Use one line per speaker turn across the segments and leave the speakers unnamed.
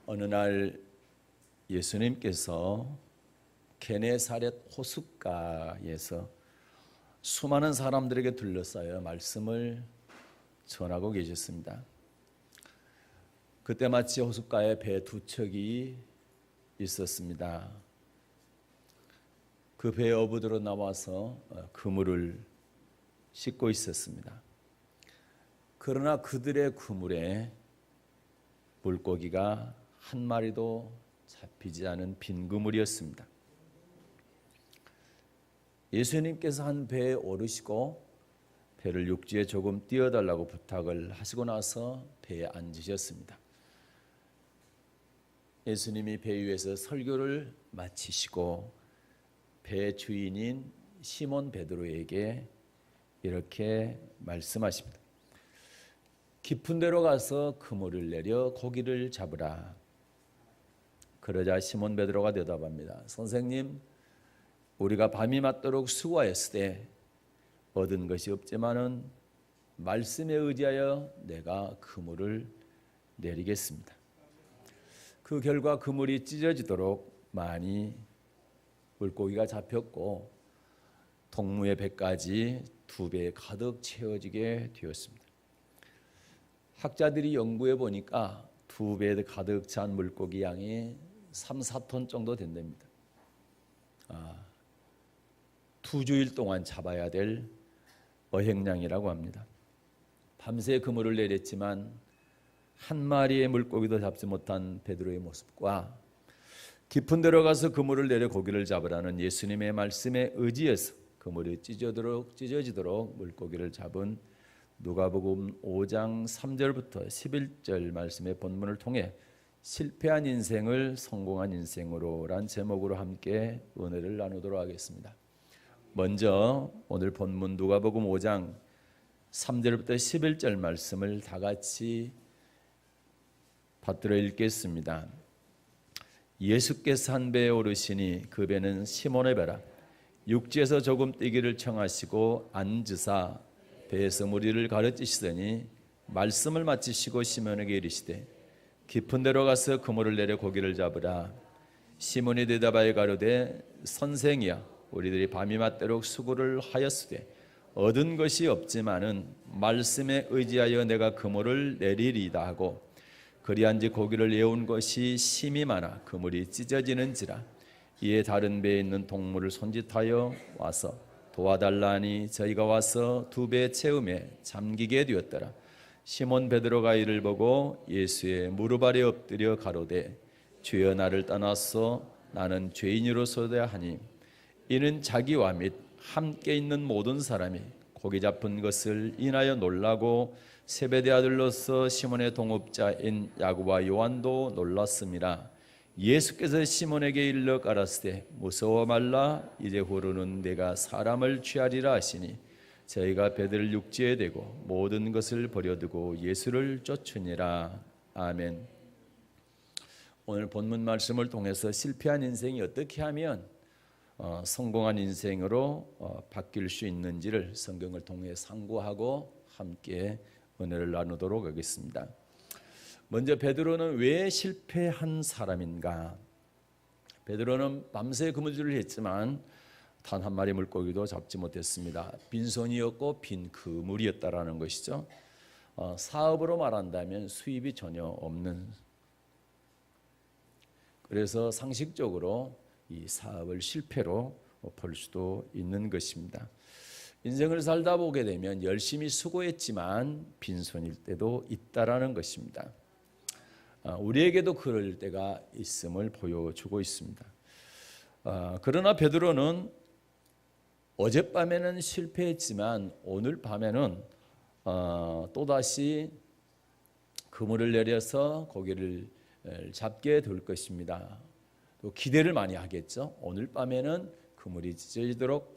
어느 날 예수님께서 게네사렛 호숫가에서 수많은 사람들에게 둘러싸여 말씀을 전하고 계셨습니다. 그때 마치 호숫가에 배 두 척이 있었습니다. 그 배에 어부들어 나와서 그물을 씻고 있었습니다. 그러나 그들의 그물에 물고기가 한 마리도 잡히지 않은 빈 그물이었습니다. 예수님께서 한 배에 오르시고 배를 육지에 조금 띄워달라고 부탁을 하시고 나서 배에 앉으셨습니다. 예수님이 배 위에서 설교를 마치시고 배 주인인 시몬 베드로에게 이렇게 말씀하십니다. 깊은 데로 가서 그물을 내려 고기를 잡으라. 그러자 시몬 베드로가 대답합니다. 선생님, 우리가 밤이 맞도록 수고하였을 때 얻은 것이 없지만은 말씀에 의지하여 내가 그물을 내리겠습니다. 그 결과 그물이 찢어지도록 많이 물고기가 잡혔고 동무의 배까지 2배에 가득 채워지게 되었습니다. 학자들이 연구해 보니까 2배에 가득 찬 물고기 양이 3-4톤 정도 된답니다. 2주일 동안 잡아야 될 어획량이라고 합니다. 밤새 그물을 내렸지만 한 마리의 물고기도 잡지 못한 베드로의 모습과 깊은 데로 가서 그물을 내려 고기를 잡으라는 예수님의 말씀에 의지해서 그물이 찢어지도록 물고기를 잡은 누가복음 5장 3절부터 11절 말씀의 본문을 통해 실패한 인생을 성공한 인생으로란 제목으로 함께 은혜를 나누도록 하겠습니다. 먼저 오늘 본문 누가복음 5장 3절부터 11절 말씀을 다 같이 받들어 읽겠습니다. 예수께서 한 배에 오르시니 그 배는 시몬의 배라. 육지에서 조금 뛰기를 청하시고 앉으사 배에서 무리를 가르치시더니 말씀을 마치시고 시몬에게 이르시되 깊은 데로 가서 그물을 내려 고기를 잡으라. 시몬이 대답하여 가로되 선생이여, 우리들이 밤이 맞도록 수고를 하였으되 얻은 것이 없지만은 말씀에 의지하여 내가 그물을 내리리다 하고 그리한지 고기를 예운 것이 심이 많아 그물이 찢어지는지라. 이에 다른 배에 있는 동물을 손짓하여 와서 도와달라니 저희가 와서 2배 채움에 잠기게 되었더라. 시몬 베드로가 이를 보고 예수의 무릎 아래 엎드려 가로되 주여, 나를 떠나서 나는 죄인으로서야 하니. 이는 자기와 및 함께 있는 모든 사람이 고기 잡은 것을 인하여 놀라고 세베대 아들로서 시몬의 동업자인 야고보와 요한도 놀랐음이라. 예수께서 시몬에게 일러 가라사대 무서워 말라. 이제후로는 내가 사람을 취하리라 하시니 저희가 배들을 육지에 대고 모든 것을 버려두고 예수를 쫓으니라. 아멘. 오늘 본문 말씀을 통해서 실패한 인생이 어떻게 하면 성공한 인생으로 바뀔 수 있는지를 성경을 통해 상고하고 함께 은혜를 나누도록 하겠습니다. 먼저 베드로는 왜 실패한 사람인가? 베드로는 밤새 그물질을 했지만 단 한 마리 물고기도 잡지 못했습니다. 빈손이었고 빈 그물이었다라는 것이죠. 사업으로 말한다면 수입이 전혀 없는, 그래서 상식적으로 이 사업을 실패로 볼 수도 있는 것입니다. 인생을 살다 보게 되면 열심히 수고했지만 빈손일 때도 있다라는 것입니다. 우리에게도 그럴 때가 있음을 보여주고 있습니다. 그러나 베드로는 어젯밤에는 실패했지만 오늘 밤에는 또다시 그물을 내려서 고기를 잡게 될 것입니다. 또 기대를 많이 하겠죠. 오늘 밤에는 그물이 찢어지도록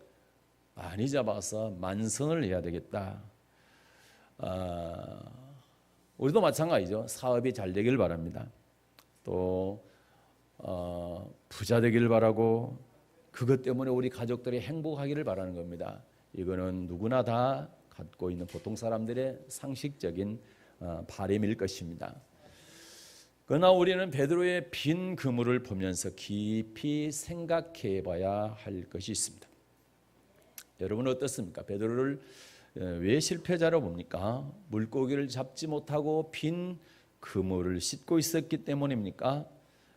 많이 잡아서 만선을 해야 되겠다. 우리도 마찬가지죠. 사업이 잘 되길 바랍니다. 또 부자 되기를 바라고 그것 때문에 우리 가족들이 행복하기를 바라는 겁니다. 이거는 누구나 다 갖고 있는 보통 사람들의 상식적인 바람일 것입니다. 그러나 우리는 베드로의 빈 그물을 보면서 깊이 생각해 봐야 할 것이 있습니다. 여러분 어떻습니까? 베드로를 왜 실패자로 봅니까? 물고기를 잡지 못하고 빈 그물을 싣고 있었기 때문입니까?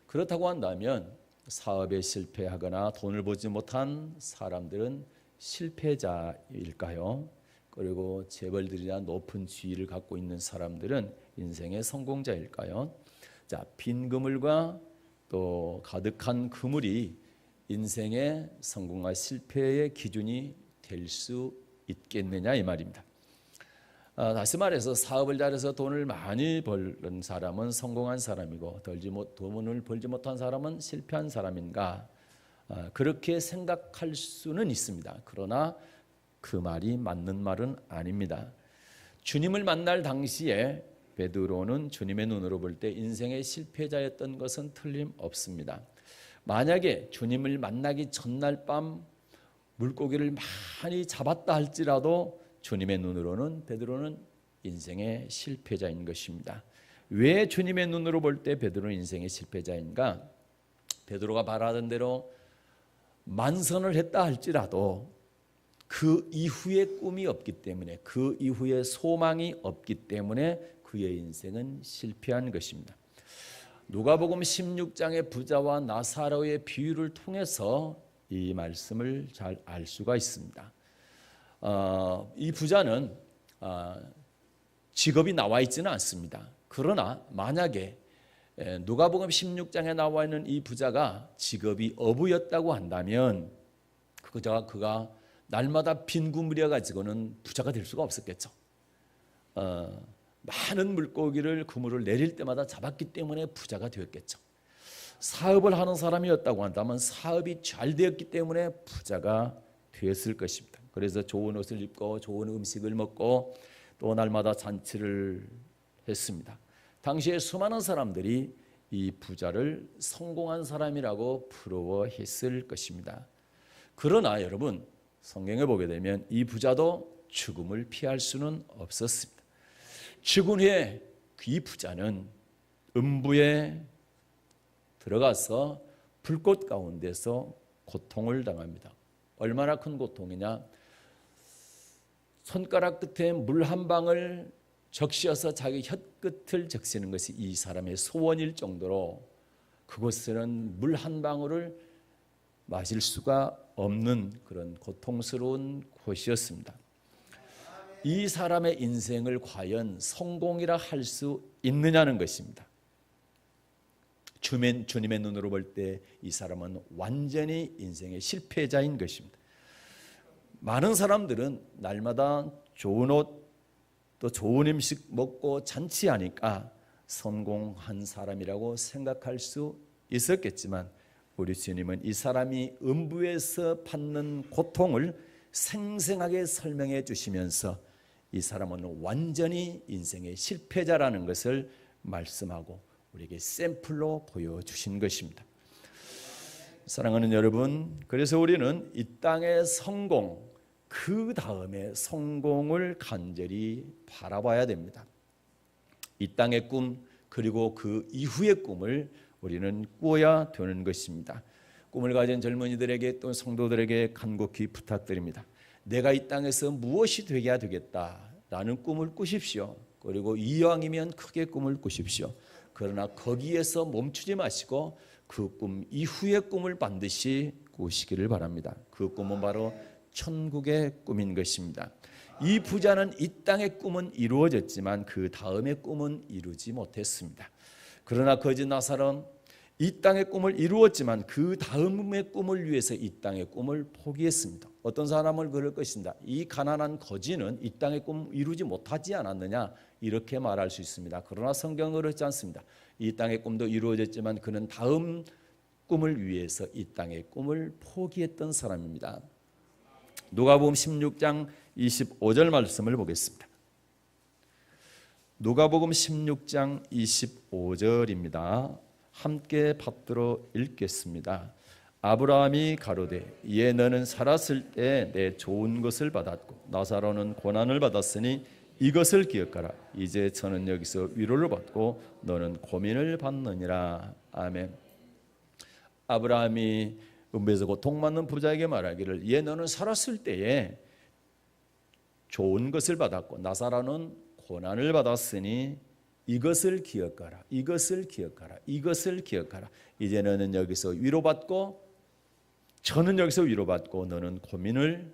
그렇다고 한다면 사업에 실패하거나 돈을 벌지 못한 사람들은 실패자일까요? 그리고 재벌들이나 높은 지위를 갖고 있는 사람들은 인생의 성공자일까요? 자, 빈 그물과 또 가득한 그물이 인생의 성공과 실패의 기준이 될 수 있겠느냐 이 말입니다. 다시 말해서 사업을 잘해서 돈을 많이 버는 사람은 성공한 사람이고 돈을 벌지 못한 사람은 실패한 사람인가? 그렇게 생각할 수는 있습니다. 그러나 그 말이 맞는 말은 아닙니다. 주님을 만날 당시에 베드로는 주님의 눈으로 볼 때 인생의 실패자였던 것은 틀림없습니다. 만약에 주님을 만나기 전날 밤 물고기를 많이 잡았다 할지라도 주님의 눈으로는 베드로는 인생의 실패자인 것입니다. 왜 주님의 눈으로 볼 때 베드로는 인생의 실패자인가? 베드로가 바라던 대로 만선을 했다 할지라도 그 이후에 꿈이 없기 때문에, 그 이후에 소망이 없기 때문에 그의 인생은 실패한 것입니다. 누가복음 16장의 부자와 나사로의 비유를 통해서 이 말씀을 잘 알 수가 있습니다. 이 부자는 직업이 나와 있지는 않습니다. 그러나 만약에 누가복음 16장에 나와 있는 이 부자가 직업이 어부였다고 한다면 그가 날마다 빈 그물이어 가지고는 부자가 될 수가 없었겠죠. 많은 물고기를 그물을 내릴 때마다 잡았기 때문에 부자가 되었겠죠. 사업을 하는 사람이었다고 한다면 사업이 잘 되었기 때문에 부자가 되었을 것입니다. 그래서 좋은 옷을 입고 좋은 음식을 먹고 또 날마다 잔치를 했습니다. 당시에 수많은 사람들이 이 부자를 성공한 사람이라고 부러워했을 것입니다. 그러나 여러분 성경에 보게 되면 이 부자도 죽음을 피할 수는 없었습니다. 죽은 후에 이 부자는 음부에 들어가서 불꽃 가운데서 고통을 당합니다. 얼마나 큰 고통이냐? 손가락 끝에 물 한 방울 적시어서 자기 혀끝을 적시는 것이 이 사람의 소원일 정도로 그곳에는 물 한 방울을 마실 수가 없는 그런 고통스러운 곳이었습니다. 이 사람의 인생을 과연 성공이라 할 수 있느냐는 것입니다. 주님의 눈으로 볼 때 이 사람은 완전히 인생의 실패자인 것입니다. 많은 사람들은 날마다 좋은 옷 또 좋은 음식 먹고 잔치하니까 성공한 사람이라고 생각할 수 있었겠지만 우리 주님은 이 사람이 음부에서 받는 고통을 생생하게 설명해 주시면서 이 사람은 완전히 인생의 실패자라는 것을 말씀하고 우리에게 샘플로 보여주신 것입니다. 사랑하는 여러분, 그래서 우리는 이 땅의 성공, 그 다음에 성공을 간절히 바라봐야 됩니다. 이 땅의 꿈 그리고 그 이후의 꿈을 우리는 꾸어야 되는 것입니다. 꿈을 가진 젊은이들에게 또 성도들에게 간곡히 부탁드립니다. 내가 이 땅에서 무엇이 되어야 되겠다라는 꿈을 꾸십시오. 그리고 이왕이면 크게 꿈을 꾸십시오. 그러나 거기에서 멈추지 마시고 그 꿈 이후의 꿈을 반드시 꾸시기를 바랍니다. 그 꿈은 바로 천국의 꿈인 것입니다. 이 부자는 이 땅의 꿈은 이루어졌지만 그 다음의 꿈은 이루지 못했습니다. 그러나 거지 나사로는 이 땅의 꿈을 이루었지만 그 다음의 꿈을 위해서 이 땅의 꿈을 포기했습니다. 어떤 사람을 그럴 것인가? 이 가난한 거지는 이 땅의 꿈을 이루지 못하지 않았느냐? 이렇게 말할 수 있습니다. 그러나 성경은 그렇지 않습니다. 이 땅의 꿈도 이루어졌지만 그는 다음 꿈을 위해서 이 땅의 꿈을 포기했던 사람입니다. 누가복음 16장 25절 말씀을 보겠습니다. 누가복음 16장 25절입니다. 함께 받들어 읽겠습니다. 아브라함이 가로되 이에 너는 살았을 때 내 좋은 것을 받았고 나사로는 고난을 받았으니 이것을 기억하라. 이제 저는 여기서 위로를 받고 너는 고민을 받느니라. 아멘. 아브라함이 음부에서 고통받는 부자에게 말하기를 얘 너는 살았을 때에 좋은 것을 받았고 나사로는 고난을 받았으니 이것을 기억하라. 이것을 기억하라. 이것을 기억하라. 이제 너는 여기서 위로받고 저는 여기서 위로받고 너는 고민은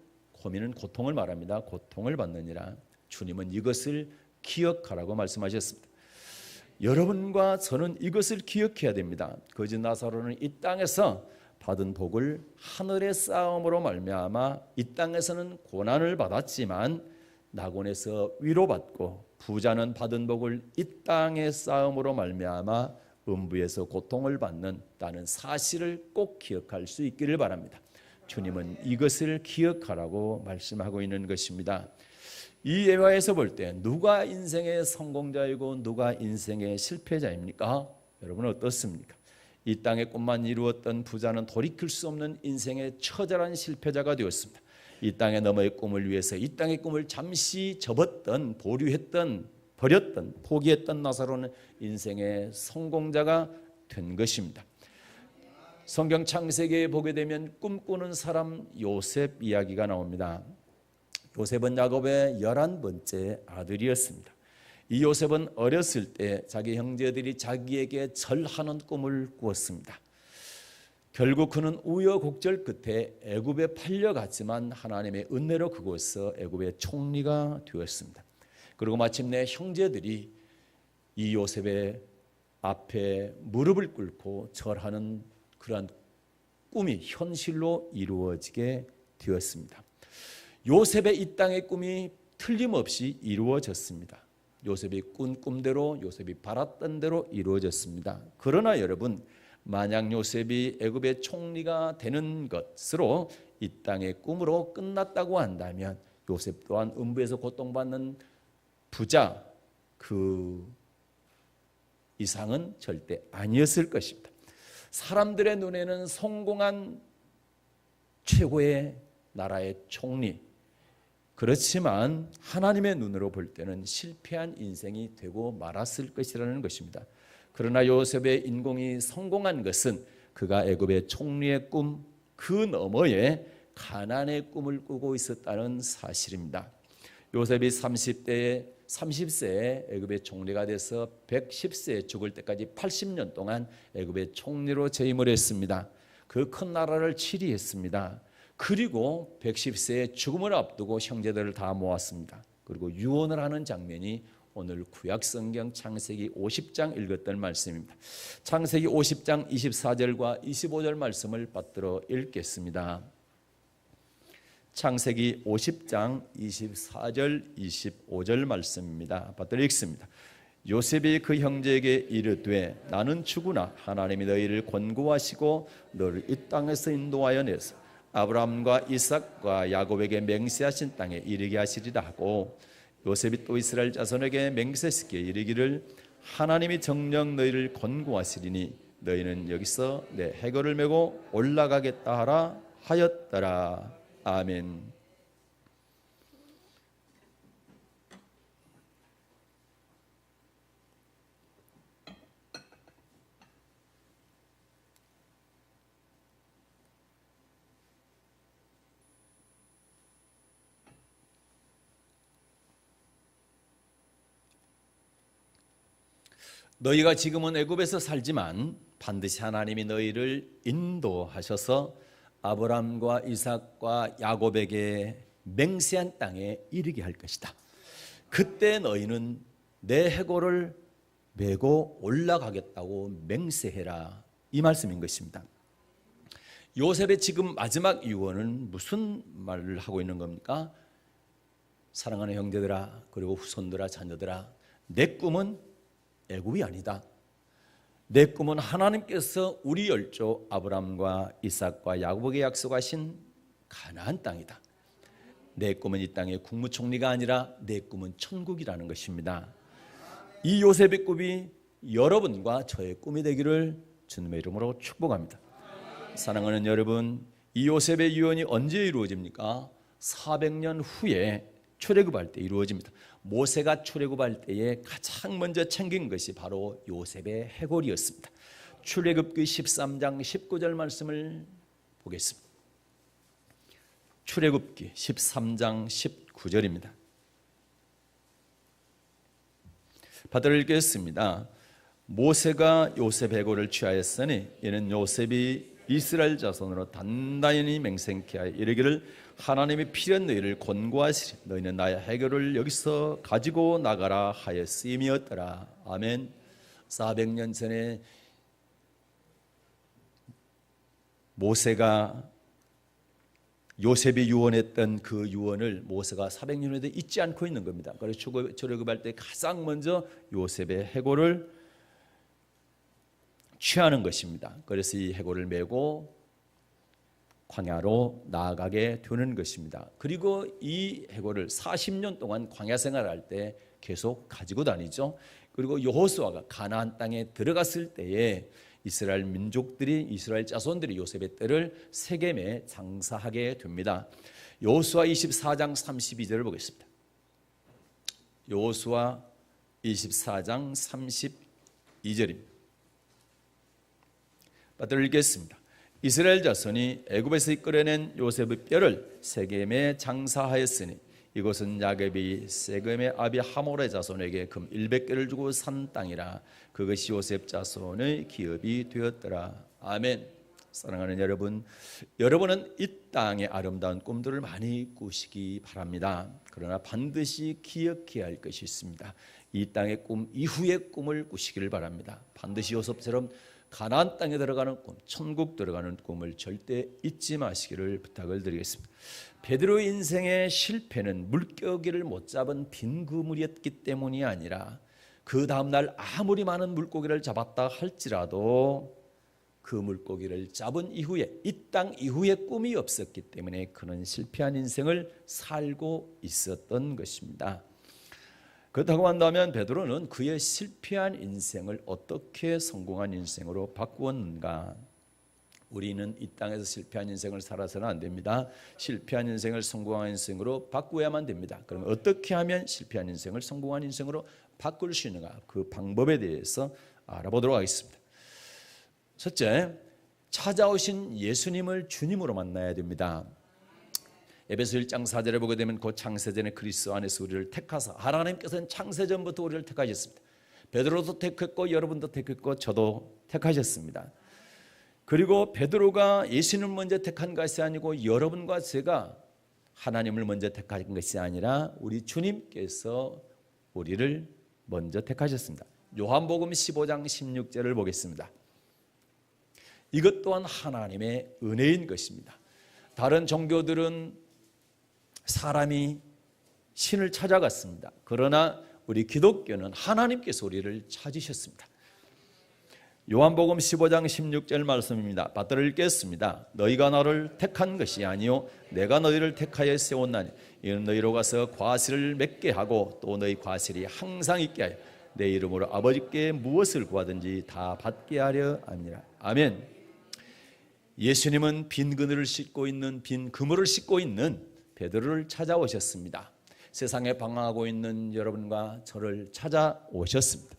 고통을 말합니다. 고통을 받느니라. 주님은 이것을 기억하라고 말씀하셨습니다. 여러분과 저는 이것을 기억해야 됩니다. 거짓 나사로는 이 땅에서 받은 복을 하늘의 싸움으로 말미암아 이 땅에서는 고난을 받았지만 낙원에서 위로받고 부자는 받은 복을 이 땅의 싸움으로 말미암아 음부에서 고통을 받는다는 사실을 꼭 기억할 수 있기를 바랍니다. 주님은 이것을 기억하라고 말씀하고 있는 것입니다. 이 예화에서 볼 때 누가 인생의 성공자이고 누가 인생의 실패자입니까? 여러분 어떻습니까? 이 땅의 꿈만 이루었던 부자는 돌이킬 수 없는 인생의 처절한 실패자가 되었습니다. 이 땅의 너머의 꿈을 위해서 이 땅의 꿈을 잠시 접었던, 보류했던, 버렸던, 포기했던 나사로는 인생의 성공자가 된 것입니다. 성경 창세기에 보게 되면 꿈꾸는 사람 요셉 이야기가 나옵니다. 요셉은 야곱의 11번째 아들이었습니다. 이 요셉은 어렸을 때 자기 형제들이 자기에게 절하는 꿈을 꾸었습니다. 결국 그는 우여곡절 끝에 애굽에 팔려갔지만 하나님의 은혜로 그곳에서 애굽의 총리가 되었습니다. 그리고 마침내 형제들이 이 요셉의 앞에 무릎을 꿇고 절하는 그러한 꿈이 현실로 이루어지게 되었습니다. 요셉의 이 땅의 꿈이 틀림없이 이루어졌습니다. 요셉이 꾼 꿈대로, 요셉이 바랐던 대로 이루어졌습니다. 그러나 여러분, 만약 요셉이 애굽의 총리가 되는 것으로 이 땅의 꿈으로 끝났다고 한다면 요셉 또한 음부에서 고통받는 부자 그 이상은 절대 아니었을 것입니다. 사람들의 눈에는 성공한 최고의 나라의 총리, 그렇지만 하나님의 눈으로 볼 때는 실패한 인생이 되고 말았을 것이라는 것입니다. 그러나 요셉의 인공이 성공한 것은 그가 애굽의 총리의 꿈, 그 너머에 가난의 꿈을 꾸고 있었다는 사실입니다. 요셉이 30세에 애굽의 총리가 돼서 110세에 죽을 때까지 80년 동안 애굽의 총리로 재임을 했습니다. 그 큰 나라를 치리했습니다. 그리고 110세에 죽음을 앞두고 형제들을 다 모았습니다. 그리고 유언을 하는 장면이 오늘 구약성경 창세기 50장 읽었던 말씀입니다. 창세기 50장 24절과 25절 말씀을 받들어 읽겠습니다. 창세기 50장 24절 25절 말씀입니다. 받들어 읽습니다. 요셉이 그 형제에게 이르되 나는 추구나 하나님이 너희를 권고하시고 너를 이 땅에서 인도하여 내서 아브라함과 이삭과 야곱에게 맹세하신 땅에 이르게 하시리라 하고 요셉이 또 이스라엘 자손에게 맹세시켜 이르기를 하나님이 정녕 너희를 권고하시리니 너희는 여기서 내 해거를 메고 올라가겠다 하라 하였더라. 아멘. 너희가 지금은 애굽에서 살지만 반드시 하나님이 너희를 인도하셔서 아브라함과 이삭과 야곱에게 맹세한 땅에 이르게 할 것이다. 그때 너희는 내 해골을 메고 올라가겠다고 맹세해라. 이 말씀인 것입니다. 요셉의 지금 마지막 유언은 무슨 말을 하고 있는 겁니까? 사랑하는 형제들아, 그리고 후손들아, 자녀들아, 내 꿈은 애굽이 아니다. 내 꿈은 하나님께서 우리 열조 아브라함과 이삭과 야곱에게 약속하신 가나안 땅이다. 내 꿈은 이 땅의 국무총리가 아니라 내 꿈은 천국이라는 것입니다. 이 요셉의 꿈이 여러분과 저의 꿈이 되기를 주님의 이름으로 축복합니다. 사랑하는 여러분, 이 요셉의 유언이 언제 이루어집니까? 400년 후에 출애굽할 때 이루어집니다. 모세가 출애굽할 때에 가장 먼저 챙긴 것이 바로 요셉의 해골이었습니다. 출애굽기 13장 19절 말씀을 보겠습니다. 출애굽기 13장 19절입니다. 받들어 읽겠습니다. 모세가 요셉 해골을 취하였으니 이는 요셉이 이스라엘 자손으로 단단히 맹세케 하여 이르기를 하나님이 필요한 너희를 권고하시리 너희는 나의 해골을 여기서 가지고 나가라 하였음이었더라. 아멘. 400년 전에 모세가 요셉이 유언했던 그 유언을 모세가 400년 후에 잊지 않고 있는 겁니다. 그래서 출애굽할 때 가장 먼저 요셉의 해골을 취하는 것입니다. 그래서 이 해골을 메고 광야로 나아가게 되는 것입니다. 그리고 이 해골을 40년 동안 광야 생활할 때 계속 가지고 다니죠. 그리고 여호수아가 가나안 땅에 들어갔을 때에 이스라엘 민족들이 이스라엘 자손들이 요셉의 뜰을 세겜에 장사하게 됩니다. 여호수아 24장 32절을 보겠습니다. 여호수아 24장 32절입니다. 받들어 읽겠습니다. 이스라엘 자손이 애굽에서 이끌어낸 요셉의 뼈를 세겜에 장사하였으니 이곳은 야곱이 세겜의 아비 하몰의 자손에게 금 100개를 주고 산 땅이라 그것이 요셉 자손의 기업이 되었더라. 아멘. 사랑하는 여러분, 여러분은 이 땅의 아름다운 꿈들을 많이 꾸시기 바랍니다. 그러나 반드시 기억해야 할 것이 있습니다. 이 땅의 꿈 이후의 꿈을 꾸시기를 바랍니다. 반드시 요셉처럼 가나안 땅에 들어가는 꿈, 천국 들어가는 꿈을 절대 잊지 마시기를 부탁을 드리겠습니다. 베드로의 인생의 실패는 물고기를 못 잡은 빈 그물이었기 때문이 아니라 그 다음날 아무리 많은 물고기를 잡았다 할지라도 그 물고기를 잡은 이후에 이 땅 이후에 꿈이 없었기 때문에 그는 실패한 인생을 살고 있었던 것입니다. 그렇다고 한다면 베드로는 그의 실패한 인생을 어떻게 성공한 인생으로 바꾸었는가? 우리는 이 땅에서 실패한 인생을 살아서는 안 됩니다. 실패한 인생을 성공한 인생으로 바꾸어야만 됩니다. 그럼 어떻게 하면 실패한 인생을 성공한 인생으로 바꿀 수 있는가? 그 방법에 대해서 알아보도록 하겠습니다. 첫째, 찾아오신 예수님을 주님으로 만나야 됩니다. 에베소 1장 4절에 보게 되면 그 창세전에 그리스도 안에서 우리를 택하사 하나님께서는 창세전부터 우리를 택하셨습니다. 베드로도 택했고 여러분도 택했고 저도 택하셨습니다. 그리고 베드로가 예수님을 먼저 택한 것이 아니고 여러분과 제가 하나님을 먼저 택한 것이 아니라 우리 주님께서 우리를 먼저 택하셨습니다. 요한복음 15장 16절을 보겠습니다. 이것 또한 하나님의 은혜인 것입니다. 다른 종교들은 사람이 신을 찾아갔습니다. 그러나 우리 기독교는 하나님께서 우리를 찾으셨습니다. 요한복음 15장 16절 말씀입니다. 받들어 읽겠습니다. 너희가 나를 택한 것이 아니요 내가 너희를 택하여 세웠나니 이는 너희로 가서 과실을 맺게 하고 또 너희 과실이 항상 있게 하여 내 이름으로 아버지께 무엇을 구하든지 다 받게 하려 함이라. 아멘. 예수님은 빈 그물을 싣고 있는 베드로를 찾아오셨습니다. 세상에 방황하고 있는 여러분과 저를 찾아오셨습니다.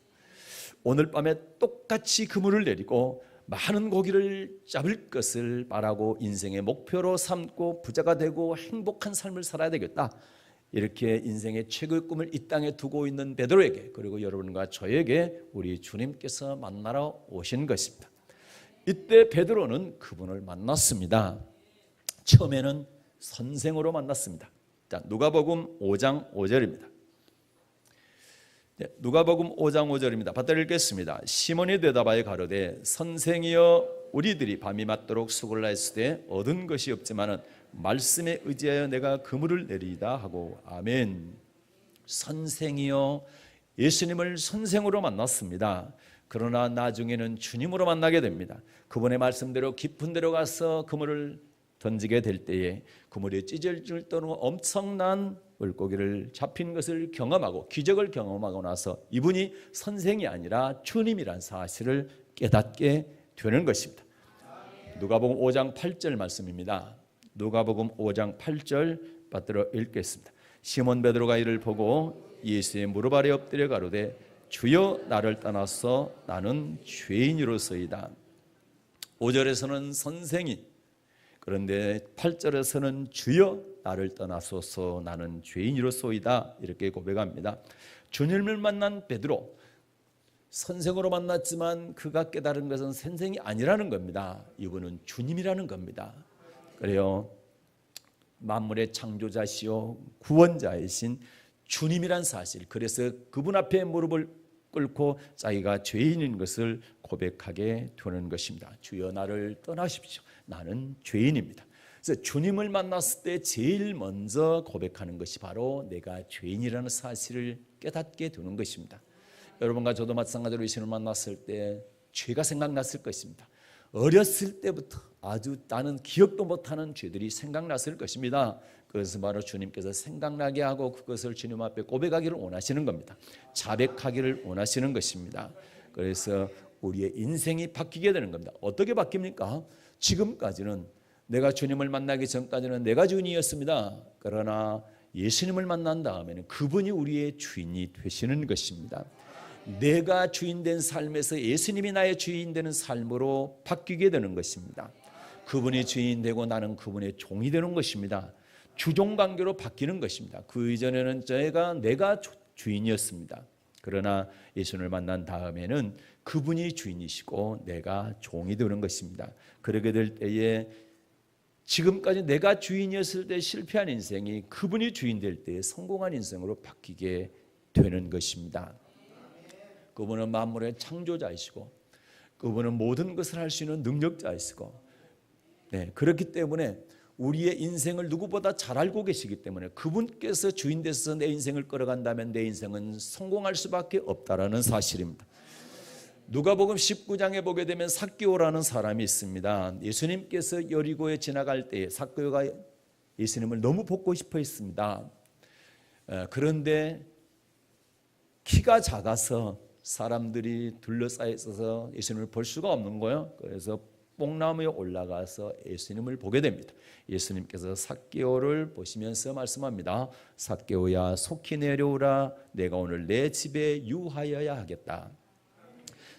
오늘 밤에 똑같이 그물을 내리고 많은 고기를 잡을 것을 바라고 인생의 목표로 삼고 부자가 되고 행복한 삶을 살아야 되겠다. 이렇게 인생의 최고의 꿈을 이 땅에 두고 있는 베드로에게 그리고 여러분과 저에게 우리 주님께서 만나러 오신 것입니다. 이때 베드로는 그분을 만났습니다. 처음에는 선생으로 만났습니다. 자, 누가복음 5장 5절입니다. 누가복음 5장 5절입니다. 받들어 읽겠습니다. 시몬이 대답하여 가로되 선생이여 우리들이 밤이 맞도록 수고를 하였으되 얻은 것이 없지만은 말씀에 의지하여 내가 그물을 내리이다 하고 아멘. 선생이여 예수님을 선생으로 만났습니다. 그러나 나중에는 주님으로 만나게 됩니다. 그분의 말씀대로 깊은 데로 가서 그물을 던지게 될 때에 그물이 찢어질 정도로 엄청난 물고기를 잡힌 것을 경험하고 기적을 경험하고 나서 이분이 선생이 아니라 주님이란 사실을 깨닫게 되는 것입니다. 누가복음 5장 8절 말씀입니다. 누가복음 5장 8절 받들어 읽겠습니다. 시몬 베드로가 이를 보고 예수의 무릎 아래 엎드려 가로되 주여 나를 떠나서 나는 죄인이로소이다. 5절에서는 선생이, 그런데 8절에서는 주여 나를 떠나소서 나는 죄인이로소이다 이렇게 고백합니다. 주님을 만난 베드로, 선생으로 만났지만 그가 깨달은 것은 선생이 아니라는 겁니다. 이분은 주님이라는 겁니다. 그래요, 만물의 창조자시요 구원자이신 주님이란 사실, 그래서 그분 앞에 무릎을 꿇고 자기가 죄인인 것을 고백하게 되는 것입니다. 주여 나를 떠나십시오. 나는 죄인입니다. 그래서 주님을 만났을 때 제일 먼저 고백하는 것이 바로 내가 죄인이라는 사실을 깨닫게 되는 것입니다. 여러분과 저도 마찬가지로 예수님을 만났을 때 죄가 생각났을 것입니다. 어렸을 때부터 아주 나는 기억도 못하는 죄들이 생각났을 것입니다. 그것은 바로 주님께서 생각나게 하고 그것을 주님 앞에 고백하기를 원하시는 겁니다. 자백하기를 원하시는 것입니다. 그래서 우리의 인생이 바뀌게 되는 겁니다. 어떻게 바뀝니까? 지금까지는 내가 주님을 만나기 전까지는 내가 주인이었습니다. 그러나 예수님을 만난 다음에는 그분이 우리의 주인이 되시는 것입니다. 내가 주인된 삶에서 예수님이 나의 주인 되는 삶으로 바뀌게 되는 것입니다. 그분이 주인 되고 나는 그분의 종이 되는 것입니다. 주종관계로 바뀌는 것입니다. 그 이전에는 내가 주인이었습니다. 그러나 예수님을 만난 다음에는 그분이 주인이시고 내가 종이 되는 것입니다. 그렇게 될 때에 지금까지 내가 주인이었을 때 실패한 인생이 그분이 주인 될 때에 성공한 인생으로 바뀌게 되는 것입니다. 그분은 만물의 창조자이시고 그분은 모든 것을 할 수 있는 능력자이시고, 그렇기 때문에 우리의 인생을 누구보다 잘 알고 계시기 때문에 그분께서 주인 되셔서 내 인생을 끌어간다면 내 인생은 성공할 수밖에 없다라는 사실입니다. 누가복음 19장에 보게 되면 삭개오라는 사람이 있습니다. 예수님께서 여리고에 지나갈 때 삭개오가 예수님을 너무 보고 싶어 했습니다. 그런데 키가 작아서 사람들이 둘러싸여 있어서 예수님을 볼 수가 없는 거예요. 그래서 뽕나무에 올라가서 예수님을 보게 됩니다. 예수님께서 삭개오를 보시면서 말씀합니다. 삭개오야 속히 내려오라. 내가 오늘 내 집에 유하여야 하겠다.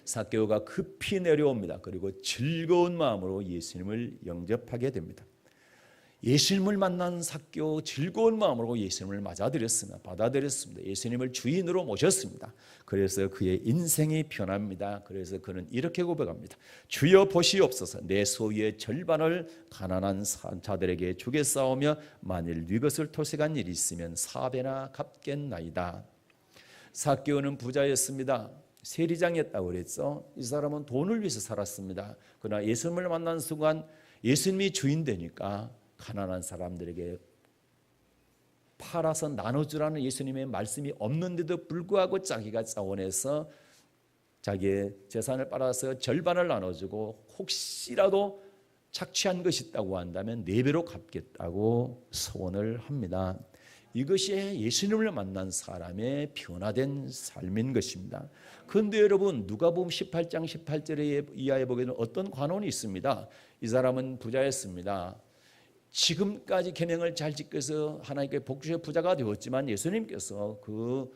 삭개오가 급히 내려옵니다. 그리고 즐거운 마음으로 예수님을 영접하게 됩니다. 예수님을 만난 삭개오 즐거운 마음으로 예수님을 받아들였습니다. 예수님을 주인으로 모셨습니다. 그래서 그의 인생이 변합니다. 그래서 그는 이렇게 고백합니다. 주여 보시옵소서. 내 소유의 절반을 가난한 자들에게 주겠사오며 만일 네 것을 토색한 일이 있으면 4배나 갚겠나이다. 삭개오는 부자였습니다. 세리장이었다고 그랬죠. 이 사람은 돈을 위해서 살았습니다. 그러나 예수님을 만난 순간 예수님이 주인 되니까 가난한 사람들에게 팔아서 나눠주라는 예수님의 말씀이 없는데도 불구하고 자기가 자원해서 자기의 재산을 팔아서 절반을 나눠주고 혹시라도 착취한 것이 있다고 한다면 4배로 갚겠다고 소원을 합니다. 이것이 예수님을 만난 사람의 변화된 삶인 것입니다. 그런데 여러분 누가복음 18장 18절에 이하에 보게 되면 어떤 관원이 있습니다. 이 사람은 부자였습니다. 지금까지 계명을 잘 지켜서 하나님께 복주의 부자가 되었지만 예수님께서 그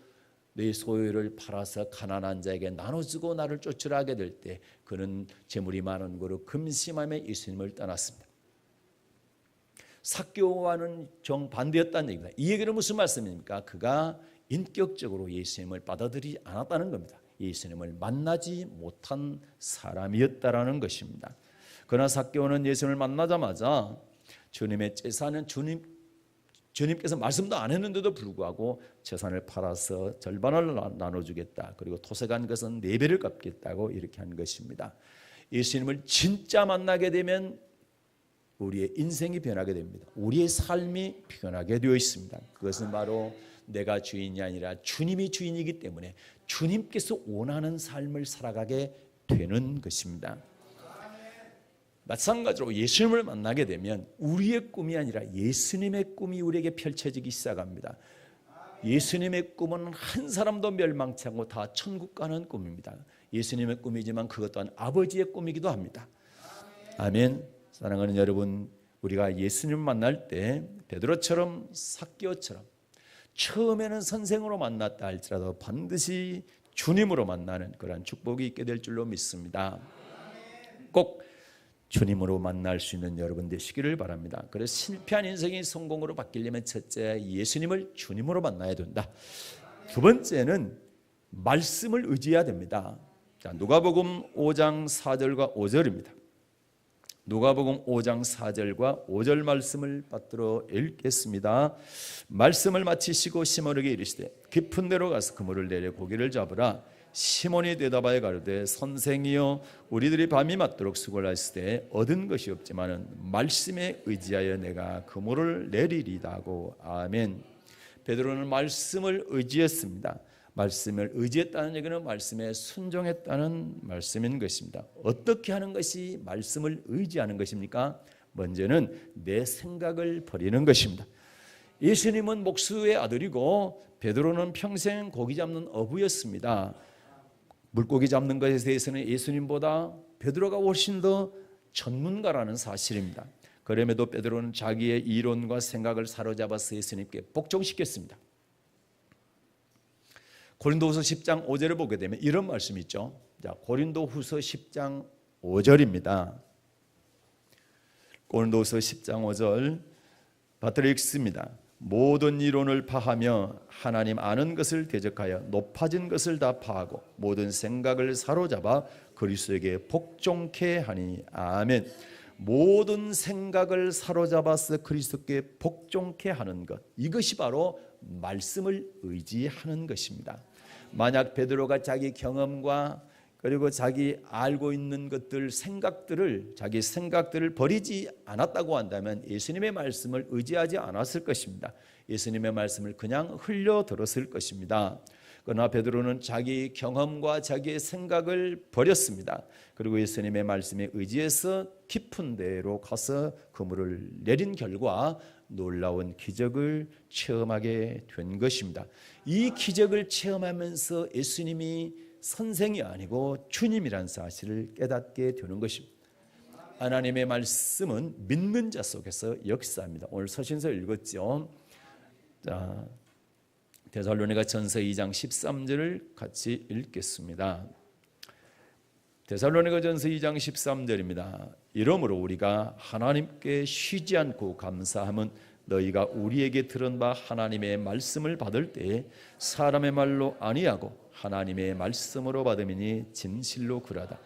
내 소유를 팔아서 가난한 자에게 나눠주고 나를 쫓으라 하게 될 때 그는 재물이 많은 거로 금심함에 예수님을 떠났습니다. 삭개오와는 정반대였다는 얘기입니다. 이 얘기는 무슨 말씀입니까? 그가 인격적으로 예수님을 받아들이지 않았다는 겁니다. 예수님을 만나지 못한 사람이었다라는 것입니다. 그러나 삭개오는 예수님을 만나자마자 주님의 재산은 주님께서 말씀도 안 했는데도 불구하고 재산을 팔아서 절반을 나눠주겠다. 그리고 토색한 것은 4배를 갚겠다고 이렇게 한 것입니다. 예수님을 진짜 만나게 되면 우리의 인생이 변하게 됩니다. 우리의 삶이 변하게 되어 있습니다. 그것은 바로 내가 주인이 아니라 주님이 주인이기 때문에 주님께서 원하는 삶을 살아가게 되는 것입니다. 마찬가지로 예수님을 만나게 되면 우리의 꿈이 아니라 예수님의 꿈이 우리에게 펼쳐지기 시작합니다. 예수님의 꿈은 한 사람도 멸망치 않고 다 천국 가는 꿈입니다. 예수님의 꿈이지만 그것 또한 아버지의 꿈이기도 합니다. 아멘. 사랑하는 여러분, 우리가 예수님을 만날 때 베드로처럼 삭개오처럼 처음에는 선생으로 만났다 할지라도 반드시 주님으로 만나는 그런 축복이 있게 될 줄로 믿습니다. 꼭 주님으로 만날 수 있는 여러분 되시기를 바랍니다. 그래서 실패한 인생이 성공으로 바뀌려면 첫째, 예수님을 주님으로 만나야 된다. 두 번째는 말씀을 의지해야 됩니다. 자, 누가복음 5장 4절과 5절입니다. 누가복음 5장 4절과 5절 말씀을 받들어 읽겠습니다. 말씀을 마치시고 시몬에게 이르시되 깊은 데로 가서 그물을 내려 고기를 잡으라. 시몬이 대답하여 가로되 선생이여 우리들이 밤이 맞도록 수고를 하시되 얻은 것이 없지만은 말씀에 의지하여 내가 그물을 내리리다 하고 아멘. 베드로는 말씀을 의지했습니다. 말씀을 의지했다는 얘기는 말씀에 순종했다는 말씀인 것입니다. 어떻게 하는 것이 말씀을 의지하는 것입니까? 먼저는 내 생각을 버리는 것입니다. 예수님은 목수의 아들이고 베드로는 평생 고기 잡는 어부였습니다. 물고기 잡는 것에 대해서는 예수님보다 베드로가 훨씬 더 전문가라는 사실입니다. 그럼에도 베드로는 자기의 이론과 생각을 사로잡아서 예수님께 복종시켰습니다. 고린도후서 10장 5절을 보게 되면 이런 말씀이 있죠. 자, 고린도후서 10장 5절입니다. 고린도후서 10장 5절 받들어 읽습니다. 모든 이론을 파하며 하나님 아는 것을 대적하여 높아진 것을 다 파하고 모든 생각을 사로잡아 그리스도에게 복종케 하니 아멘. 모든 생각을 사로잡아서 그리스도께 복종케 하는 것, 이것이 바로 말씀을 의지하는 것입니다. 만약 베드로가 자기 경험과 그리고 자기 알고 있는 것들, 자기 생각들을 버리지 않았다고 한다면 예수님의 말씀을 의지하지 않았을 것입니다. 예수님의 말씀을 그냥 흘려 들었을 것입니다. 그러나 베드로는 자기 경험과 자기의 생각을 버렸습니다. 그리고 예수님의 말씀에 의지해서 깊은 데로 가서 그물을 내린 결과 놀라운 기적을 체험하게 된 것입니다. 이 기적을 체험하면서 예수님이 선생이 아니고 주님이란 사실을 깨닫게 되는 것입니다. 하나님의 말씀은 믿는 자 속에서 역사합니다. 오늘 서신서 읽었죠. 자, 데살로니가전서 2장 13절을 같이 읽겠습니다. 데살로니가전서 2장 13절입니다. 이러므로 우리가 하나님께 쉬지 않고 감사함은 너희가 우리에게 들은 바 하나님의 말씀을 받을 때에 사람의 말로 아니하고 하나님의 말씀으로 받음이니 진실로 그러하다.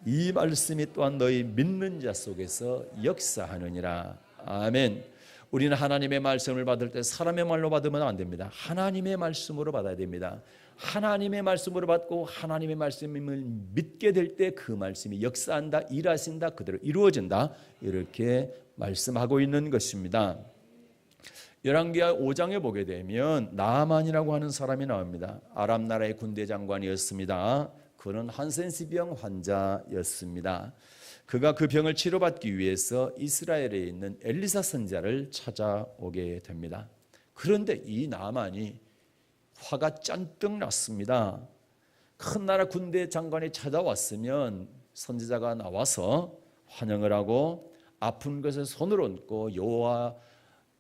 이 말씀이 또한 너희 믿는 자 속에서 역사하느니라. 아멘. 우리는 하나님의 말씀을 받을 때 사람의 말로 받으면 안 됩니다. 하나님의 말씀으로 받아야 됩니다. 하나님의 말씀으로 받고 하나님의 말씀을 믿게 될 때 그 말씀이 역사한다, 일하신다, 그대로 이루어진다, 이렇게 말씀하고 있는 것입니다. 열왕기하 5장에 보게 되면 나아만이라고 하는 사람이 나옵니다. 아람 나라의 군대 장관이었습니다. 그는 한센시병 환자였습니다. 그가 그 병을 치료받기 위해서 이스라엘에 있는 엘리사 선지자를 찾아오게 됩니다. 그런데 이 나아만이 화가 잔뜩 났습니다. 큰 나라 군대 장관이 찾아왔으면 선지자가 나와서 환영을 하고 아픈 것을 손으로 얹고 여호와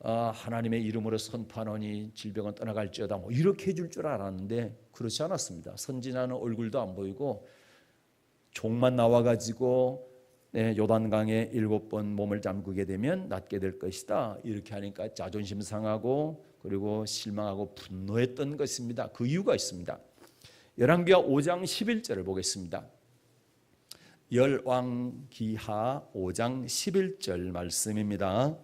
하나님의 이름으로 선포하노니 질병은 떠나갈지어다, 뭐 이렇게 해줄 줄 알았는데 그렇지 않았습니다. 선지자는 얼굴도 안 보이고 종만 나와가지고 요단강에 7번 몸을 잠그게 되면 낫게 될 것이다, 이렇게 하니까 자존심 상하고 그리고 실망하고 분노했던 것입니다. 그 이유가 있습니다. 열왕기하 5장 11절을 보겠습니다. 열왕기하 5장 11절 말씀입니다.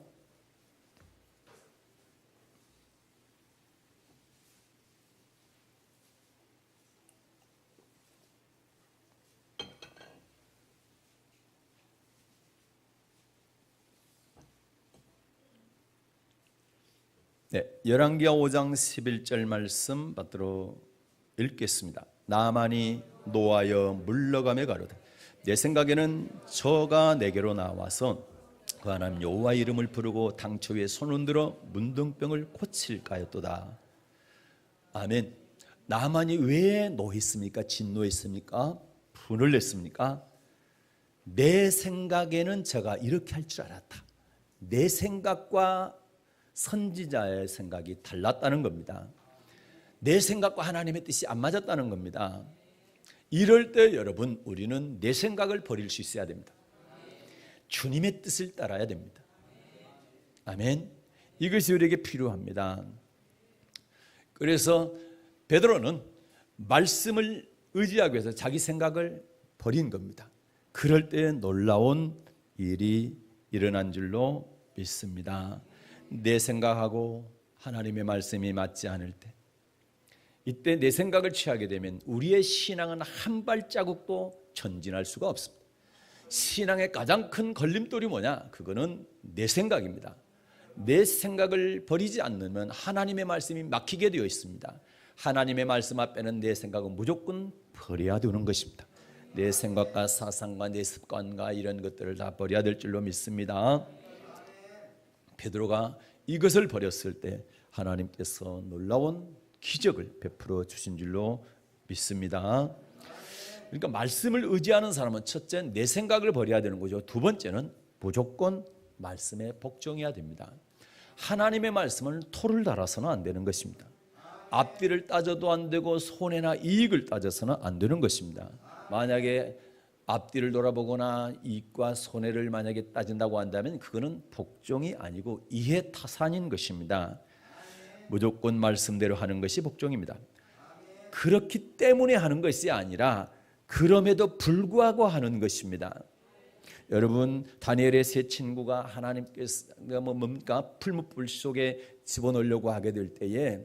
열왕기하 5장 11절 말씀 받들어 읽겠습니다. 나아만이 노하여 물러가며 가로되 내 생각에는 저가 내게로 나와서 그 하나님 여호와 이름을 부르고 당초 위에 손을 들어 문둥병을 고칠까 하였도다. 아멘. 나아만이 왜 노했습니까? 진노했습니까? 분을 냈습니까? 내 생각에는 저가 이렇게 할 줄 알았다. 내 생각과 선지자의 생각이 달랐다는 겁니다. 내 생각과 하나님의 뜻이 안 맞았다는 겁니다. 이럴 때 여러분, 우리는 내 생각을 버릴 수 있어야 됩니다. 주님의 뜻을 따라야 됩니다. 아멘. 이것이 우리에게 필요합니다. 그래서 베드로는 말씀을 의지하기 위해서 자기 생각을 버린 겁니다. 그럴 때 놀라운 일이 일어난 줄로 믿습니다. 내 생각하고 하나님의 말씀이 맞지 않을 때, 이때 내 생각을 취하게 되면 우리의 신앙은 한 발자국도 전진할 수가 없습니다. 신앙의 가장 큰 걸림돌이 뭐냐? 그거는 내 생각입니다. 내 생각을 버리지 않으면 하나님의 말씀이 막히게 되어 있습니다. 하나님의 말씀 앞에는 내 생각은 무조건 버려야 되는 것입니다. 내 생각과 사상과 내 습관과 이런 것들을 다 버려야 될 줄로 믿습니다. 베드로가 이것을 버렸을 때 하나님께서 놀라운 기적을 베풀어 주신 줄로 믿습니다. 그러니까 말씀을 의지하는 사람은 첫째, 내 생각을 버려야 되는 거죠. 두 번째는 무조건 말씀에 복종해야 됩니다. 하나님의 말씀은 토를 달아서는 안 되는 것입니다. 앞뒤를 따져도 안 되고 손해나 이익을 따져서는 안 되는 것입니다. 만약에 앞뒤를 돌아보거나 이익과 손해를 만약에 따진다고 한다면 그거는 복종이 아니고 이해타산인 것입니다. 무조건 말씀대로 하는 것이 복종입니다. 그렇기 때문에 하는 것이 아니라 그럼에도 불구하고 하는 것입니다. 여러분, 다니엘의 세 친구가 하나님께서 뭡니까? 풀무불 속에 집어넣으려고 하게 될 때에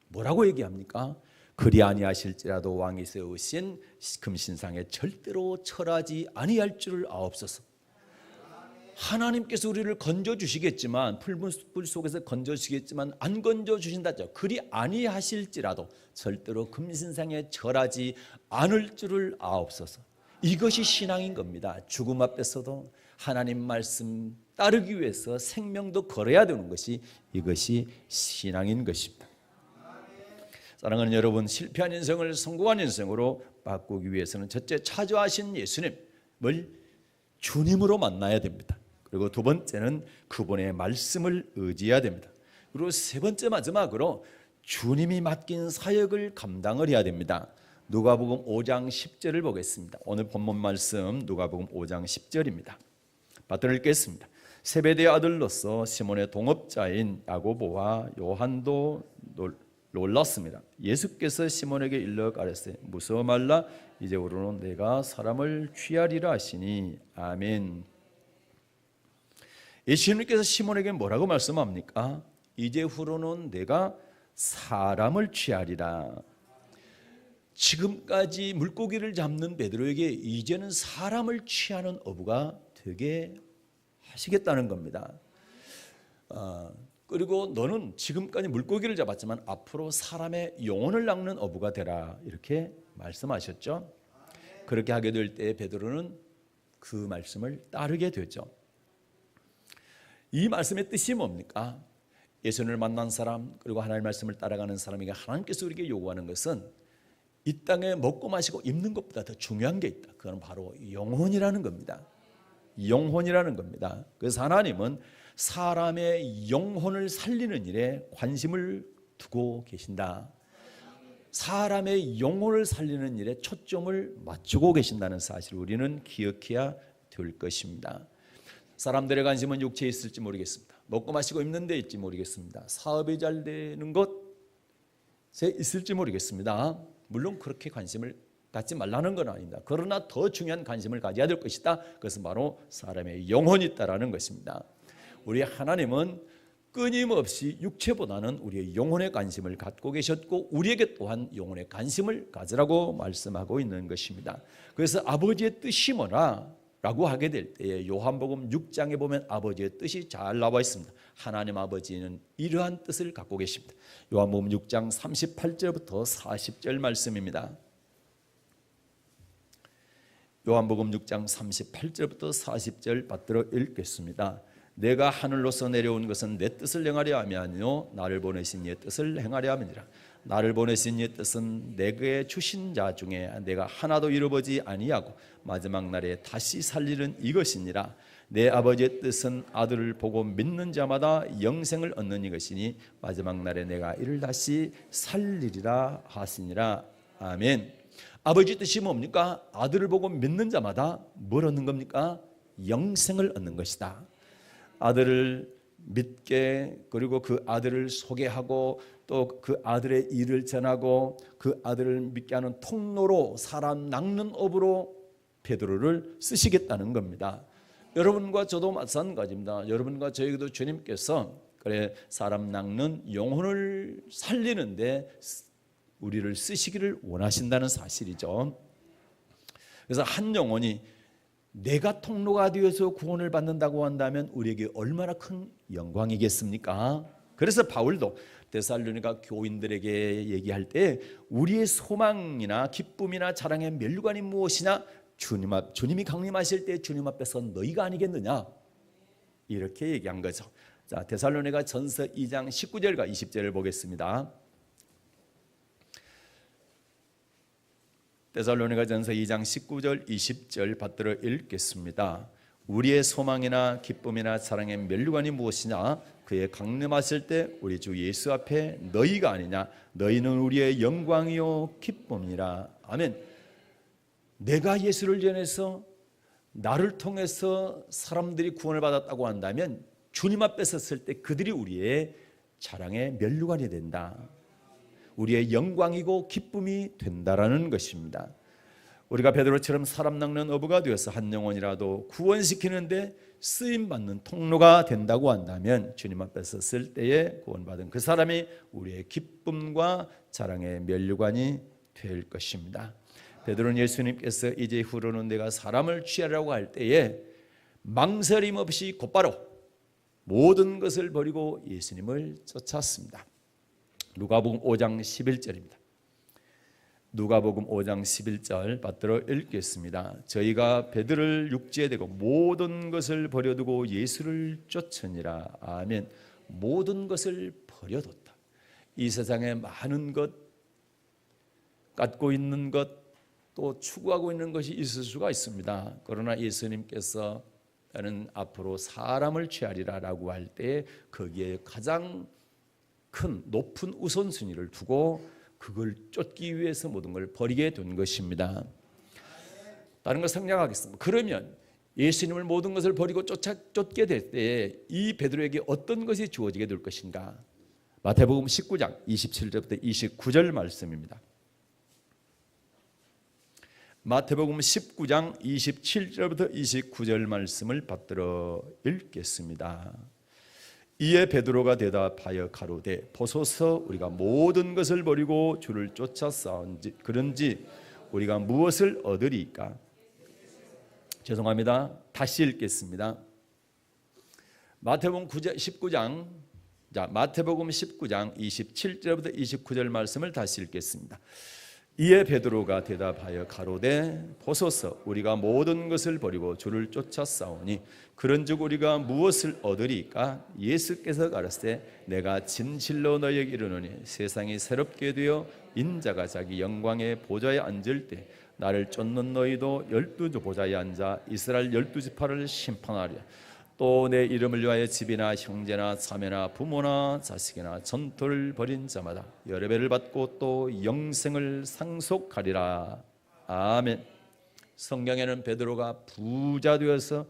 뭐라고 얘기합니까? 그리 아니하실지라도 왕이 세우신 금신상에 절대로 절하지 아니할 줄을 아옵소서. 하나님께서 우리를 건져주시겠지만, 풀무불 속에서 건져주시겠지만 안 건져주신다죠. 그리 아니하실지라도 절대로 금신상에 절하지 않을 줄을 아옵소서. 이것이 신앙인 겁니다. 죽음 앞에서도 하나님 말씀 따르기 위해서 생명도 걸어야 되는 것이, 이것이 신앙인 것입니다. 사랑하는 여러분, 실패한 인생을 성공한 인생으로 바꾸기 위해서는 첫째, 차주하신 예수님을 주님으로 만나야 됩니다. 그리고 두 번째는 그분의 말씀을 의지해야 됩니다. 그리고 세 번째, 마지막으로 주님이 맡긴 사역을 감당을 해야 됩니다. 누가복음 5장 10절을 보겠습니다. 오늘 본문 말씀 누가복음 5장 10절입니다. 받들어 읽겠습니다. 세베대의 아들로서 시몬의 동업자인 야고보와 요한도 놀랐습니다. 예수께서 시몬에게 일러 가라사대 무서워 말라, 이제부로는 내가 사람을 취하리라 하시니. 아멘. 예수님께서 시몬에게 뭐라고 말씀합니까? 이제후로는 내가 사람을 취하리라. 지금까지 물고기를 잡는 베드로에게 이제는 사람을 취하는 어부가 되게 하시겠다는 겁니다. 그리고 너는 지금까지 물고기를 잡았지만 앞으로 사람의 영혼을 낚는 어부가 되라, 이렇게 말씀하셨죠. 그렇게 하게 될 때 베드로는 그 말씀을 따르게 되죠. 이 말씀의 뜻이 뭡니까? 예수님을 만난 사람, 그리고 하나님의 말씀을 따라가는 사람에게 하나님께서 우리에게 요구하는 것은 이 땅에 먹고 마시고 입는 것보다 더 중요한 게 있다. 그건 바로 영혼이라는 겁니다. 영혼이라는 겁니다. 그래서 하나님은 사람의 영혼을 살리는 일에 관심을 두고 계신다. 사람의 영혼을 살리는 일에 초점을 맞추고 계신다는 사실을 우리는 기억해야 될 것입니다. 사람들의 관심은 육체에 있을지 모르겠습니다. 먹고 마시고 입는 데 있을지 모르겠습니다. 사업이 잘 되는 것에 있을지 모르겠습니다. 물론 그렇게 관심을 갖지 말라는 건 아닙니다. 그러나 더 중요한 관심을 가져야 될 것이다. 그것은 바로 사람의 영혼이 있다라는 것입니다. 우리 하나님은 끊임없이 육체보다는 우리의 영혼에 관심을 갖고 계셨고 우리에게 또한 영혼에 관심을 가지라고 말씀하고 있는 것입니다. 그래서 아버지의 뜻이 뭐라? 라고 하게 될 때에 요한복음 6장에 보면 아버지의 뜻이 잘 나와 있습니다. 하나님 아버지는 이러한 뜻을 갖고 계십니다. 요한복음 6장 38절부터 40절 말씀입니다. 요한복음 6장 38절부터 40절 받들어 읽겠습니다. 내가 하늘로서 내려온 것은 내 뜻을 행하려 함이 아니요 나를 보내신 이의 뜻을 행하려 함이니라. 나를 보내신 이의 뜻은 내게 주신 자 중에 내가 하나도 잃어보지 아니하고 마지막 날에 다시 살리는 이것이니라. 내 아버지의 뜻은 아들을 보고 믿는 자마다 영생을 얻는 이것이니 마지막 날에 내가 이를 다시 살리리라 하시니라. 아멘. 아버지 뜻이 뭡니까? 아들을 보고 믿는 자마다 뭘 얻는 겁니까? 영생을 얻는 것이다. 아들을 믿게, 그리고 그 아들을 소개하고 또 그 아들의 일을 전하고 그 아들을 믿게 하는 통로로, 사람 낚는 업으로 베드로를 쓰시겠다는 겁니다. 여러분과 저도 마찬가지입니다. 여러분과 저에게도 주님께서 그래 사람 낚는, 영혼을 살리는데 우리를 쓰시기를 원하신다는 사실이죠. 그래서 한 영혼이 내가 통로가 되어서 구원을 받는다고 한다면 우리에게 얼마나 큰 영광이겠습니까? 그래서 바울도 데살로니가 교인들에게 얘기할 때 우리의 소망이나 기쁨이나 자랑의 면류관이 무엇이냐? 주님이 강림하실 때 주님 앞에서 너희가 아니겠느냐? 이렇게 얘기한 거죠. 자, 데살로니가 전서 2장 19절과 20절을 보겠습니다. 데살로니가 전서 2장 19절 20절 받들어 읽겠습니다. 우리의 소망이나 기쁨이나 사랑의 면류관이 무엇이냐? 그의 강림하실 때 우리 주 예수 앞에 너희가 아니냐? 너희는 우리의 영광이요 기쁨이라. 아멘. 내가 예수를 전해서 나를 통해서 사람들이 구원을 받았다고 한다면 주님 앞에 섰을 때 그들이 우리의 자랑의 면류관이 된다. 우리의 영광이고 기쁨이 된다라는 것입니다. 우리가 베드로처럼 사람 낚는 어부가 되어서 한 영혼이라도 구원시키는데 쓰임받는 통로가 된다고 한다면 주님 앞에 섰을 때에 구원받은 그 사람이 우리의 기쁨과 자랑의 면류관이 될 것입니다. 베드로는 예수님께서 이제 후로는 내가 사람을 취하려고 할 때에 망설임 없이 곧바로 모든 것을 버리고 예수님을 쫓았습니다. 누가복음 5장 11절입니다. 누가복음 5장 11절 받들어 읽겠습니다. 저희가 베드로를 육지에 대고 모든 것을 버려두고 예수를 쫓으니라. 아멘. 모든 것을 버려뒀다. 이 세상에 많은 것, 갖고 있는 것, 또 추구하고 있는 것이 있을 수가 있습니다. 그러나 예수님께서 나는 앞으로 사람을 취하리라 라고 할 때 거기에 가장 큰 높은 우선순위를 두고 그걸 쫓기 위해서 모든 걸 버리게 된 것입니다. 다른 걸 생략하겠습니다. 그러면 예수님을 모든 것을 버리고 쫓게 될 때 이 베드로에게 어떤 것이 주어지게 될 것인가? 마태복음 19장 27절부터 29절 말씀입니다. 마태복음 19장 27절부터 29절 말씀을 받들어 읽겠습니다. 이에 베드로가 대답하여 가로되 보소서 우리가 모든 것을 버리고 주를 쫓아 싸운지 그런지 우리가 무엇을 얻으리까? 죄송합니다. 다시 읽겠습니다. 마태복음 19장 27절부터 29절 말씀을 다시 읽겠습니다. 이에 베드로가 대답하여 가로되 보소서 우리가 모든 것을 버리고 주를 쫓아 싸우니 그런즉 우리가 무엇을 얻으리까? 예수께서 가라사대 내가 진실로 너희에게 이르노니 세상이 새롭게 되어 인자가 자기 영광의 보좌에 앉을 때 나를 쫓는 너희도 12 보좌에 앉아 이스라엘 12지파를 심판하리라. 또 내 이름을 위하여 집이나 형제나 자매나 부모나 자식이나 전토를 벌인 자마다 여러 배를 받고 또 영생을 상속하리라. 아멘. 성경에는 베드로가 부자 되어서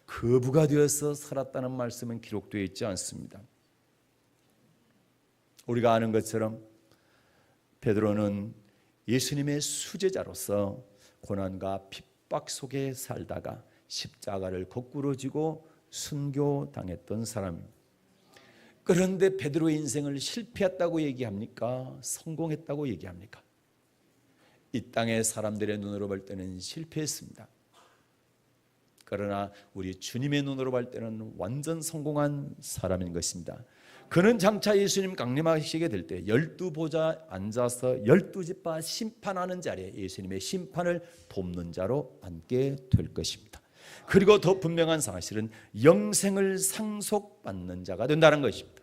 거부가 되어서 살았다는 말씀은 기록되어 있지 않습니다. 우리가 아는 것처럼 베드로는 예수님의 수제자로서 고난과 핍박 속에 살다가 십자가를 거꾸로 지고 순교당했던 사람입니다. 그런데 베드로의 인생을 실패했다고 얘기합니까? 성공했다고 얘기합니까? 이 땅의 사람들의 눈으로 볼 때는 실패했습니다. 그러나 우리 주님의 눈으로 볼 때는 완전 성공한 사람인 것입니다. 그는 장차 예수님 강림하시게 될 때 12보좌 앉아서 12지파 심판하는 자리에 예수님의 심판을 돕는 자로 앉게 될 것입니다. 그리고 더 분명한 사실은 영생을 상속받는 자가 된다는 것입니다.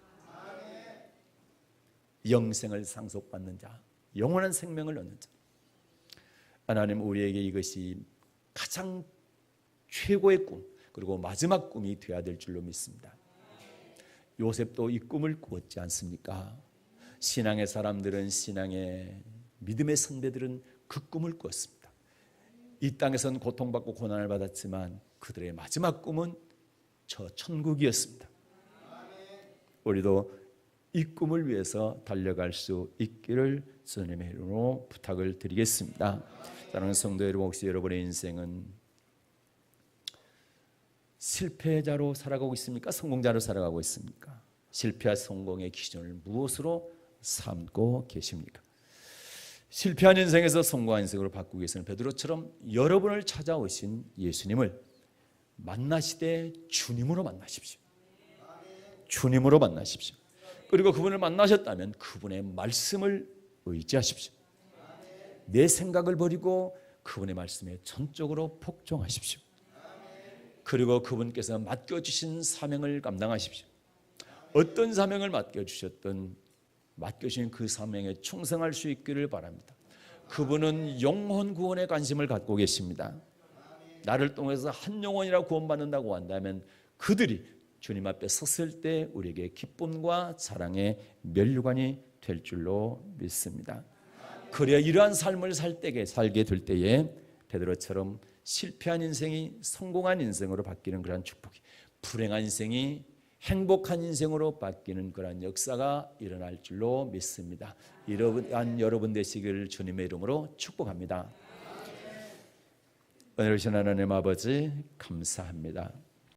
영생을 상속받는 자, 영원한 생명을 얻는 자. 하나님, 우리에게 이것이 가장 최고의 꿈, 그리고 마지막 꿈이 되어야 될 줄로 믿습니다. 요셉도 이 꿈을 꾸었지 않습니까? 신앙의 사람들은, 신앙의 믿음의 선배들은 그 꿈을 꾸었습니다. 이 땅에선 고통받고 고난을 받았지만 그들의 마지막 꿈은 저 천국이었습니다. 우리도 이 꿈을 위해서 달려갈 수 있기를 주님의 이름으로 부탁을 드리겠습니다. 사랑하는 성도 여러분, 혹시 여러분의 인생은 실패자로 살아가고 있습니까? 성공자로 살아가고 있습니까? 실패와 성공의 기준을 무엇으로 삼고 계십니까? 실패한 인생에서 성공한 인생으로 바꾸기 위해서는 베드로처럼 여러분을 찾아오신 예수님을 만나시되 주님으로 만나십시오. 주님으로 만나십시오. 그리고 그분을 만나셨다면 그분의 말씀을 의지하십시오. 내 생각을 버리고 그분의 말씀에 전적으로 복종하십시오. 그리고 그분께서 맡겨주신 사명을 감당하십시오. 어떤 사명을 맡겨주셨든 맡겨주신 그 사명에 충성할 수 있기를 바랍니다. 그분은 영혼 구원에 관심을 갖고 계십니다. 나를 통해서 한 영혼이라 구원받는다고 한다면 그들이 주님 앞에 섰을 때 우리에게 기쁨과 사랑의 면류관이 될 줄로 믿습니다. 그래야 이러한 삶을 살게 될 때에 베드로처럼 실패한 인생이 성공한 인생으로 바뀌는 그런 축복이, 불행한 인생이 행복한 인생으로 바뀌는 그런 역사가 일어날 줄로 믿습니다. 이러한 여러분 되시기를 주님의 이름으로 축복합니다. 오늘 오신 하나님 아버지 감사합니다.